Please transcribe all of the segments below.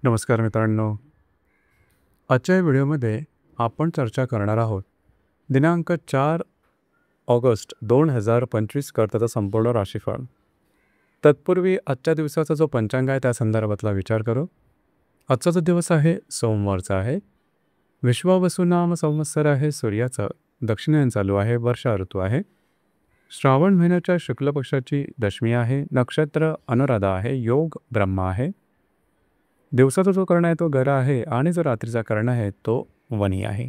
नमस्कार मित्रांनो. आजच्या या व्हिडिओमध्ये आपण चर्चा करणार आहोत दिनांक 4 ऑगस्ट 2025 करताचा संपूर्ण राशीफळ. तत्पूर्वी आजच्या दिवसाचा जो पंचांग आहे त्या संदर्भातला विचार करू. आजचा जो दिवस आहे सोमवारचा आहे. विश्वावसुनाम संवत्सर आहे. सूर्याचं दक्षिणेने चालू आहे. वर्षा ऋतू आहे. श्रावण महिन्याच्या शुक्ल पक्षाची दशमी आहे. नक्षत्र अनुराधा आहे. योग ब्रह्मा आहे. दिवसाचा जो कर्ण आहे तो गर आहे आणि जो रात्रीचा कर्ण आहे तो वनी आहे.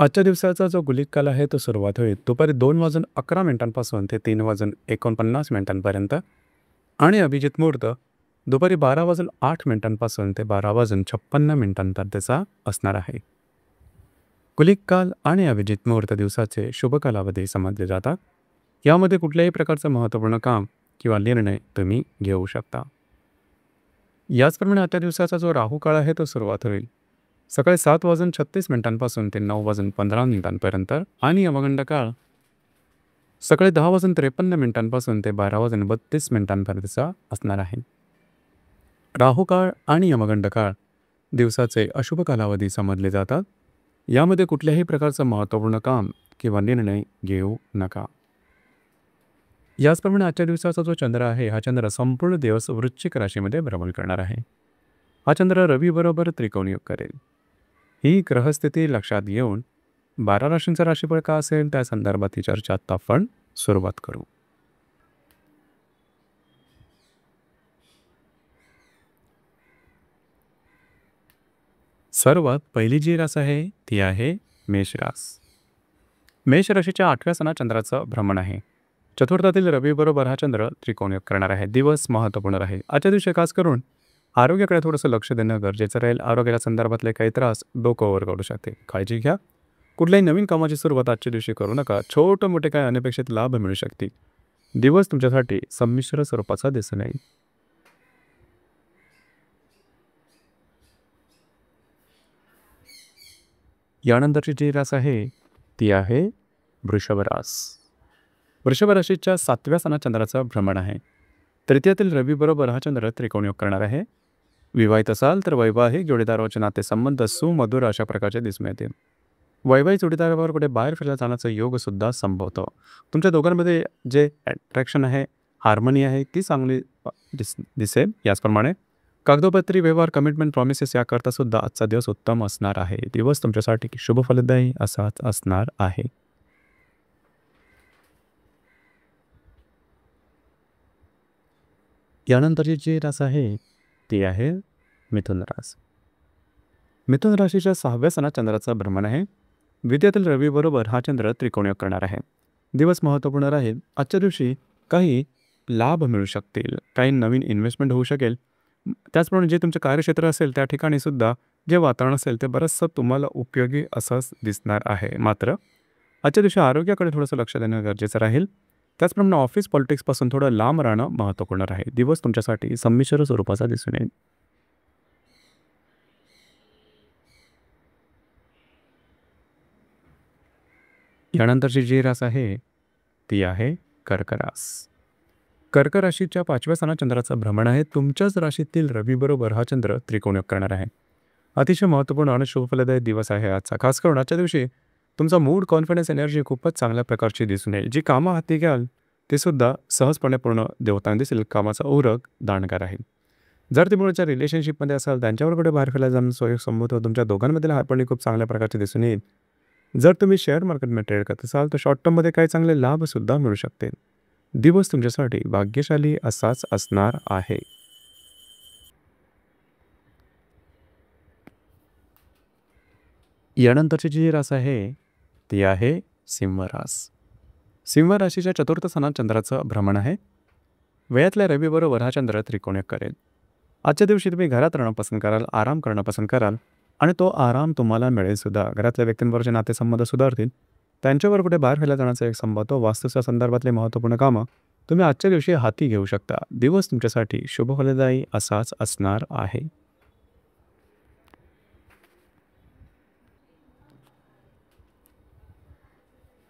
आजच्या दिवसाचा जो गुलिक काल आहे तो सुरुवात होईल दुपारी 2:11 ते 3:49 आणि अभिजित मुहूर्त दुपारी 12:08 ते 12:56 त्याचा असणार आहे. गुलिक काल आणि अभिजित मुहूर्त दिवसाचे शुभ कालावधी समजले जातात. यामध्ये कुठल्याही प्रकारचं महत्त्वपूर्ण काम किंवा निर्णय तुम्ही घेऊ शकता. याचप्रमाणे आजच्या दिवसाचा जो राहू काळ आहे तो सुरुवात होईल सकाळी 7:36 ते 9:15 आणि यमगंड काळ सकाळी 10:53 ते 12:32 असणार आहे. राहू काळ आणि यमगंड काळ दिवसाचे अशुभ कालावधी समजले जातात. यामध्ये कुठल्याही प्रकारचं महत्त्वपूर्ण काम किंवा निर्णय घेऊ नका. याचप्रमाणे आजच्या दिवसाचा जो चंद्र आहे हा चंद्र संपूर्ण दिवस वृश्चिक राशीमध्ये भ्रमण करणार आहे. हा चंद्र रवी बरोबर त्रिकोणी योग करेल. ही ग्रहस्थिती लक्षात घेऊन 12 राशींचा राशीफळ का असेल त्या संदर्भातली चर्चा आता आपण सुरुवात करू. सर्वात पहिली जी रास आहे ती आहे मेष रास. मेष राशीच्या 8व्या सणात चंद्राचं भ्रमण आहे. चतुर्थातील रवी बरोबर हा चंद्र त्रिकोण योग करणार आहे. दिवस महत्त्वपूर्ण राहील. आजच्या दिवशी खास करून आरोग्याकडे थोडंसं लक्ष देणं गरजेचं राहील. आरोग्याच्या संदर्भातले काही त्रास डोकं ओव्हर करू शकते. काळजी घ्या. कुठल्याही नवीन कामाची सुरुवात आजच्या दिवशी करू नका. छोटे मोठे काही अनपेक्षित लाभ मिळू शकतील. दिवस तुमच्यासाठी संमिश्र स्वरूपाचा दिसून येईल. यानंतरची जी रास आहे ती आहे वृषभ रास. वृषभ राशीच्या 7व्या सणात चंद्राचं भ्रमण आहे. तृतीयातील रवी बरोबर हा चंद्र त्रिकोण योग करणार आहे. विवाहित असाल तर वैवाहिक जोडीदाराचे नातेसंबंध सुमधुर अशा प्रकारचे दिसून येतील. वैवाहिक जोडीदारावर कुठे बाहेर फिरायला जाण्याचा योग सुद्धा संभवतो. तुमच्या दोघांमध्ये जे अट्रॅक्शन आहे, हार्मनी आहे ती चांगली दिसेल. याचप्रमाणे कागदोपत्री व्यवहार, कमिटमेंट, प्रॉमिसेस याकरता सुद्धा आजचा दिवस उत्तम असणार आहे. दिवस तुमच्यासाठी शुभ फलदायी असाच असणार आहे. यानंतरची जी रास आहे ती आहे मिथुन रास. मिथुन राशीच्या 6व्या सणात चंद्राचं भ्रमण आहे. द्वितीयातील रवी बरोबर हा चंद्र त्रिकोण योग करणार आहे. दिवस महत्त्वपूर्ण राहील. आजच्या दिवशी काही लाभ मिळू शकतील. काही नवीन इन्व्हेस्टमेंट होऊ शकेल. त्याचप्रमाणे जे तुमचं कार्यक्षेत्र असेल त्या ठिकाणी सुद्धा जे वातावरण असेल ते बरंचसं तुम्हाला उपयोगी असंच दिसणार आहे. मात्र आजच्या दिवशी आरोग्याकडे थोडंसं लक्ष देणं गरजेचं राहील. त्याचप्रमाणे ऑफिस पॉलिटिक्सपासून थोडं लांब राहणं महत्त्वपूर्ण राहील. दिवस तुमच्यासाठी संमिश्र स्वरूपाचा दिसून येईल. यानंतरची जी रास आहे ती आहे कर्क रास. कर्क राशीच्या 5व्या सणात चंद्राचं भ्रमण आहे. तुमच्याच राशीतील रवी बरोबर हा चंद्र त्रिकोण योग करणार आहे. अतिशय महत्त्वपूर्ण आणि शुभफलदायी दिवस आहे आजचा. खास करून आजच्या दिवशी तुमचा मूड, कॉन्फिडन्स, एनर्जी खूपच चांगल्या प्रकारची दिसून येईल. जी कामं हाती घ्याल ते सुद्धा सहजपणे पूर्ण देवतांना दिसेल. कामाचा उरक दांडगा राहील. जर तुम्ही रिलेशनशिपमध्ये असाल त्यांच्यावर कुठे बाहेर फिरायला जाणं सोयीक संभवतो. तुमच्या दोघांमधील हार्मनी खूप चांगल्या प्रकारची दिसून येईल. जर तुम्ही शेअर मार्केटमध्ये ट्रेड करत असाल तर शॉर्ट टर्ममध्ये काही चांगले लाभ सुद्धा मिळू शकतील. दिवस तुमच्यासाठी भाग्यशाली असाच असणार आहे. यानंतरची जी रास आहे ती आहे सिंह रास. सिंह राशीच्या 4थ्या सणात चंद्राचं भ्रमण आहे. वयातल्या रवी बरोबर हा चंद्र त्रिकोण योग करेल. आजच्या दिवशी तुम्ही घरात राहणं पसंत कराल, आराम करणं पसंत कराल आणि तो आराम तुम्हाला मिळेल सुद्धा. घरातल्या व्यक्तींवरचे नातेसंबंध सुधारतील. त्यांच्यावर कुठे बाहेर फिरायला जाण्याचा एक संभव. वास्तूच्या संदर्भातले महत्त्वपूर्ण कामं तुम्ही आजच्या दिवशी हाती घेऊ शकता. दिवस तुमच्यासाठी शुभ फलदायी असाच असणार आहे.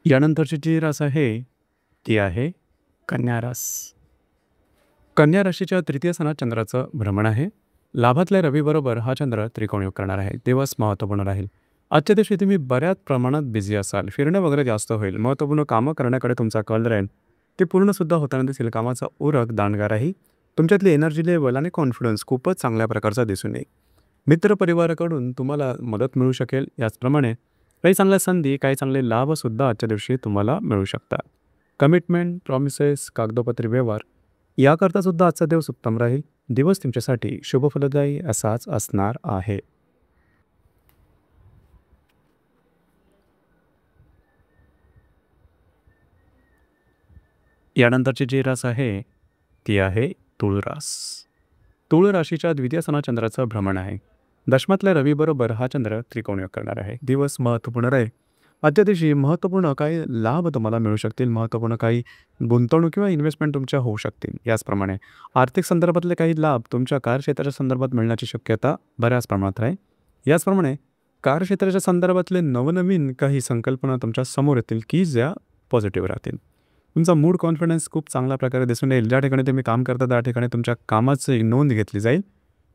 यानंतरची जी रास आहे ती आहे कन्या रास. कन्या राशीच्या 3य सणात चंद्राचं भ्रमण आहे. लाभातल्या रवीबरोबर हा चंद्र त्रिकोणयोग करणार आहे. दिवस महत्त्वपूर्ण राहील. आजच्या दिवशी तुम्ही बऱ्याच प्रमाणात बिझी असाल. फिरणं वगैरे जास्त होईल. महत्त्वपूर्ण कामं करण्याकडे तुमचा कल राहील. ते पूर्णसुद्धा होताना दिसेल. कामाचा उरक दांडगा राहील. तुमच्यातली एनर्जी लेव्हल आणि कॉन्फिडन्स खूपच चांगल्या प्रकारचा दिसून येईल. मित्रपरिवाराकडून तुम्हाला मदत मिळू शकेल. याचप्रमाणे काही चांगल्या संधी, काही चांगले लाभसुद्धा आजच्या दिवशी तुम्हाला मिळू शकतात. कमिटमेंट, प्रॉमिसेस, कागदोपत्री व्यवहार याकरता सुद्धा आजचा दिवस उत्तम राहील. दिवस तुमच्यासाठी शुभफलदायी असाच असणार आहे. यानंतरची जी रास आहे ती आहे तुळ रास. तुळ राशीच्या द्वितीय सणा चंद्राचं भ्रमण आहे. दशमातल्या रवीबरोबर हा चंद्र त्रिकोणयोग करणार आहे. दिवस महत्त्वपूर्ण राहील. आजच्या दिवशी महत्त्वपूर्ण काही लाभ तुम्हाला मिळू शकतील. महत्त्वपूर्ण काही गुंतवणूक किंवा इन्व्हेस्टमेंट तुमच्या होऊ शकतील. याचप्रमाणे आर्थिक संदर्भातले काही लाभ तुमच्या कार्यक्षेत्राच्या संदर्भात मिळण्याची शक्यता बऱ्याच प्रमाणात आहे. याचप्रमाणे कार्यक्षेत्राच्या संदर्भातले नवनवीन काही संकल्पना तुमच्या समोर येतील की ज्या पॉझिटिव्ह राहतील. तुमचा मूड कॉन्फिडन्स खूप चांगल्या प्रकारे दिसून येईल. ज्या ठिकाणी तुम्ही काम करता त्या ठिकाणी तुमच्या कामाची नोंद घेतली जाईल.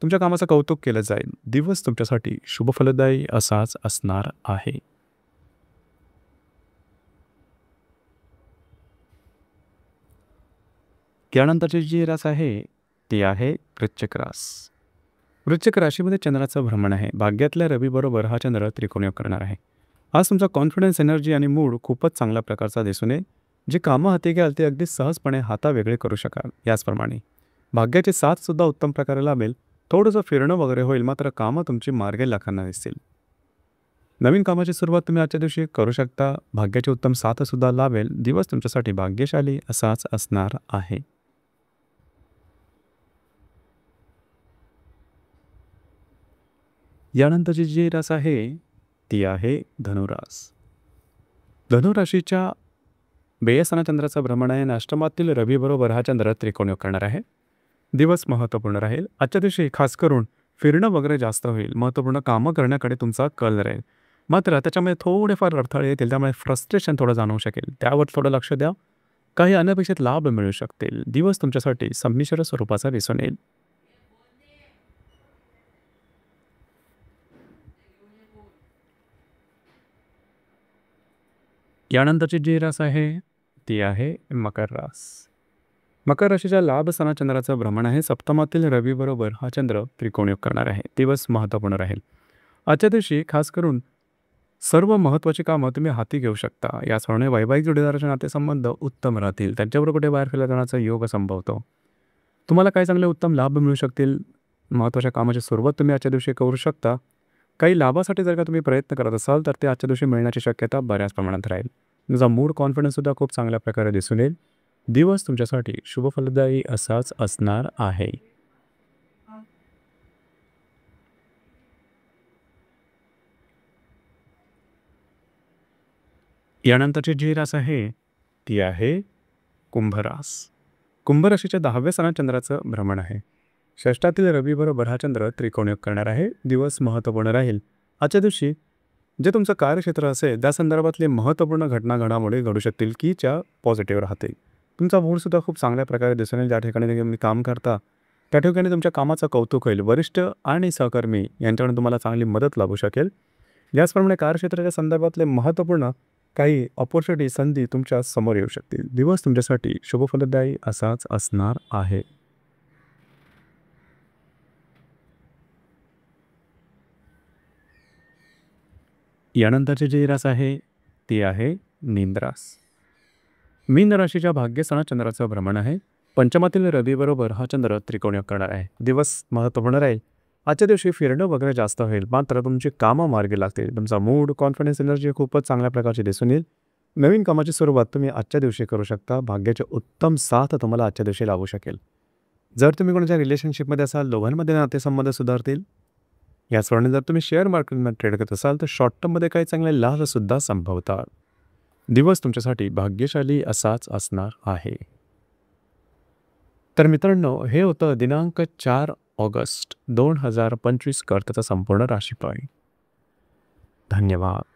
तुमच्या कामाचं कौतुक केलं जाईल. दिवस तुमच्यासाठी शुभफलदायी असाच असणार आहे. त्यानंतरची जी रास आहे ती आहे वृश्चिक रास. वृश्चिक राशीमध्ये चंद्राचं भ्रमण आहे. भाग्यातल्या रवीबरोबर हा चंद्र त्रिकोणयोग करणार आहे. आज तुमचा कॉन्फिडन्स, एनर्जी आणि मूड खूपच चांगल्या प्रकारचा दिसून येईल. जे कामं हाती घ्याल ते अगदी सहजपणे हातावेगळे करू शकाल. याचप्रमाणे भाग्याची साथसुद्धा उत्तम प्रकारे लाभेल. थोडंसं फिरणं वगैरे होईल, मात्र कामं तुमची मार्गी लागताना दिसतील. नवीन कामाची सुरुवात तुम्ही आजच्या दिवशी करू शकता. भाग्याची उत्तम साथसुद्धा लाभेल. दिवस तुमच्यासाठी भाग्यशाली असाच असणार आहे. यानंतरची जी रास आहे ती आहे धनुरास. धनुराशीच्या बेयसना चंद्राचं भ्रमण आहे. अष्टमातील रवीबरोबर हा चंद्र त्रिकोणयोग करणार आहे. दिवस महत्त्वपूर्ण राहील. आजच्या दिवशी खास करून फिरणं वगैरे जास्त होईल. महत्त्वपूर्ण कामं करण्याकडे तुमचा कल राहील. मात्र त्याच्यामध्ये थोडेफार अडथळे येतील. त्यामुळे फ्रस्ट्रेशन थोडं जाणवू शकेल. त्यावर थोडं लक्ष द्या. काही अनपेक्षित लाभ मिळू शकतील. दिवस तुमच्यासाठी संमिश्र स्वरूपाचा दिसून येईल. यानंतरची जी रास आहे ती आहे मकर रास. मकर राशीच्या लाभ सणा चंद्राचं भ्रमण आहे. सप्तमातील रवीबरोबर हा चंद्र त्रिकोणयोग करणार आहे. दिवस महत्त्वपूर्ण राहील. आजच्या दिवशी खास करून सर्व महत्त्वाची कामं तुम्ही हाती घेऊ शकता. याचप्रमाणे वैवाहिक जोडीदाराचे नातेसंबंध उत्तम राहतील. त्यांच्याबरोबर कुठे बाहेर फिरला जाण्याचा योग संभवतो. तुम्हाला काही चांगले उत्तम लाभ मिळू शकतील. महत्त्वाच्या कामाची सुरुवात तुम्ही आजच्या दिवशी करू शकता. काही लाभासाठी जर का तुम्ही प्रयत्न करत असाल तर ते आजच्या दिवशी मिळण्याची शक्यता बऱ्याच प्रमाणात राहील. तुमचा मूड कॉन्फिडन्ससुद्धा खूप चांगल्या प्रकारे दिसून येईल. दिवस तुमच्यासाठी शुभफलदायी असाच असणार आहे. यानंतरची जी रास आहे ती आहे कुंभरास. कुंभ राशीच्या 10व्या सणात चंद्राचं भ्रमण आहे. षष्ठातील रवीबरोबर हा चंद्र त्रिकोणयोग करणार आहे. दिवस महत्त्वपूर्ण राहील. आजच्या दिवशी जे तुमचं कार्यक्षेत्र असेल त्या संदर्भातले महत्त्वपूर्ण घडामोडी घडू शकतील की ज्या पॉझिटिव्ह राहतील. तुमचा मूडसुद्धा खूप चांगल्या प्रकारे दिसून येईल. ज्या ठिकाणी तुम्ही काम करता त्या ठिकाणी तुमच्या कामाचं कौतुक होईल. वरिष्ठ आणि सहकर्मी यांच्याकडून तुम्हाला चांगली मदत लाभू शकेल. याचप्रमाणे कार्यक्षेत्राच्या संदर्भातले महत्त्वपूर्ण काही अपॉर्च्युनिटी, संधी तुमच्या समोर येऊ शकतील. दिवस तुमच्यासाठी शुभफलदायी असाच असणार आहे. यानंतरची जी रास आहे ती आहे मीन रास. मीन राशीच्या भाग्यसणा चंद्राचं भ्रमण आहे. पंचमातील रवीबरोबर हा चंद्र त्रिकोणयोग करणार आहे. दिवस महत्त्वपूर्ण राहील. आजच्या दिवशी फिरणं वगैरे जास्त होईल, मात्र तुमची कामं मार्गी लागतील. तुमचा मूड, कॉन्फिडन्स, एनर्जी खूपच चांगल्या प्रकारची दिसून येईल. नवीन कामाची सुरुवात तुम्ही आजच्या दिवशी करू शकता. भाग्याचे उत्तम साथ तुम्हाला आजच्या दिवशी लाभू शकेल. जर तुम्ही कोणाच्या रिलेशनशिपमध्ये असाल, दोघांमध्ये नातेसंबंध सुधारतील. याचप्रमाणे जर तुम्ही शेअर मार्केटमध्ये ट्रेड करत असाल तर शॉर्ट टर्ममध्ये काही चांगले लाभसुद्धा संभवतात. दिवस तुमच्यासाठी भाग्यशाली असाच असणार आहे. तर मित्रांनो, हे होतं दिनांक 4 ऑगस्ट 2025 करताचा संपूर्ण राशीफळ. धन्यवाद.